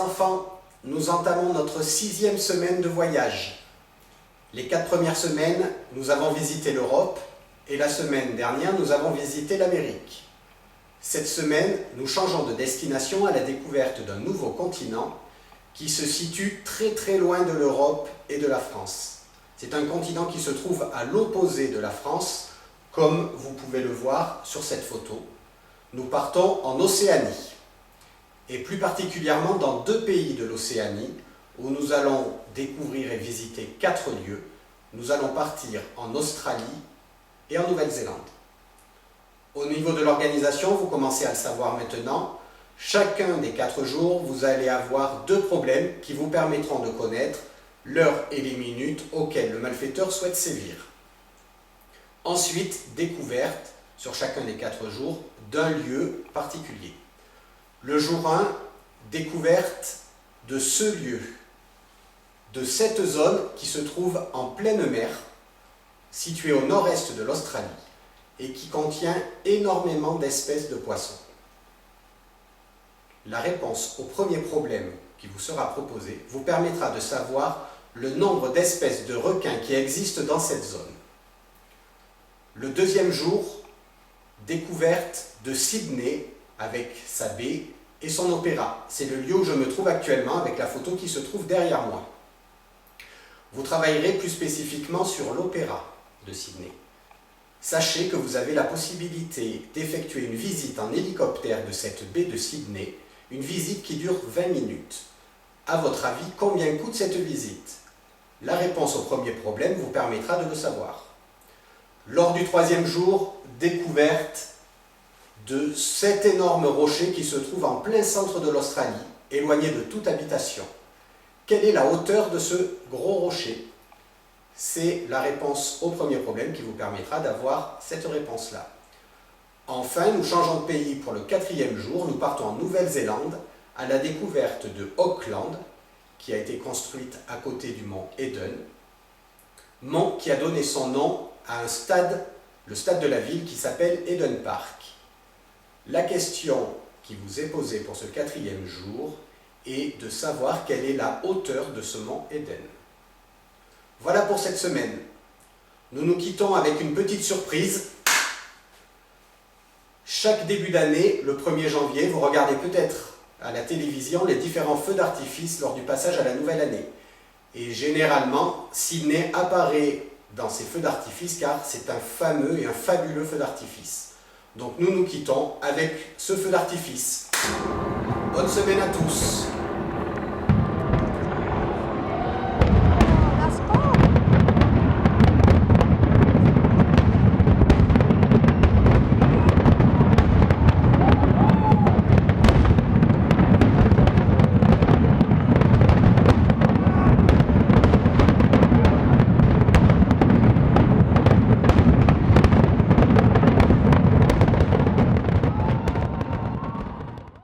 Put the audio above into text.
enfants, nous entamons notre 6e semaine de voyage. Les 4 premières semaines, nous avons visité l'Europe et la semaine dernière, nous avons visité l'Amérique. Cette semaine, nous changeons de destination à la découverte d'un nouveau continent qui se situe très loin de l'Europe et de la France. C'est un continent qui se trouve à l'opposé de la France, comme vous pouvez le voir sur cette photo. Nous partons en Océanie, et plus particulièrement dans 2 pays de l'Océanie, où nous allons découvrir et visiter 4 lieux. Nous allons partir en Australie et en Nouvelle-Zélande. Au niveau de l'organisation, vous commencez à le savoir maintenant, chacun des 4 jours, vous allez avoir 2 problèmes qui vous permettront de connaître l'heure et les minutes auxquelles le malfaiteur souhaite sévir. Ensuite, découverte sur chacun des 4 jours d'un lieu particulier. Le jour 1, découverte de ce lieu, de cette zone qui se trouve en pleine mer, située au nord-est de l'Australie et qui contient énormément d'espèces de poissons. La réponse au premier problème qui vous sera proposé vous permettra de savoir le nombre d'espèces de requins qui existent dans cette zone. Le deuxième jour, découverte de Sydney avec sa baie et son opéra. C'est le lieu où je me trouve actuellement avec la photo qui se trouve derrière moi. Vous travaillerez plus spécifiquement sur l'opéra de Sydney. Sachez que vous avez la possibilité d'effectuer une visite en hélicoptère de cette baie de Sydney, une visite qui dure 20 minutes. À votre avis, combien coûte cette visite? La réponse au premier problème vous permettra de le savoir. Lors du 3e jour, découverte de cet énorme rocher qui se trouve en plein centre de l'Australie, éloigné de toute habitation. Quelle est la hauteur de ce gros rocher? C'est la réponse au premier problème qui vous permettra d'avoir cette réponse-là. Enfin, nous changeons de pays pour le 4e jour. Nous partons en Nouvelle-Zélande à la découverte de Auckland, qui a été construite à côté du mont Eden, mont qui a donné son nom à un stade, le stade de la ville qui s'appelle Eden Park. La question qui vous est posée pour ce 4e jour est de savoir quelle est la hauteur de ce mont Eden. Voilà pour cette semaine. Nous nous quittons avec une petite surprise. Chaque début d'année, le 1er janvier, vous regardez peut-être à la télévision les différents feux d'artifice lors du passage à la nouvelle année. Et généralement, Sydney apparaît dans ces feux d'artifice car c'est un fameux et un fabuleux feu d'artifice. Donc nous nous quittons avec ce feu d'artifice. Bonne semaine à tous!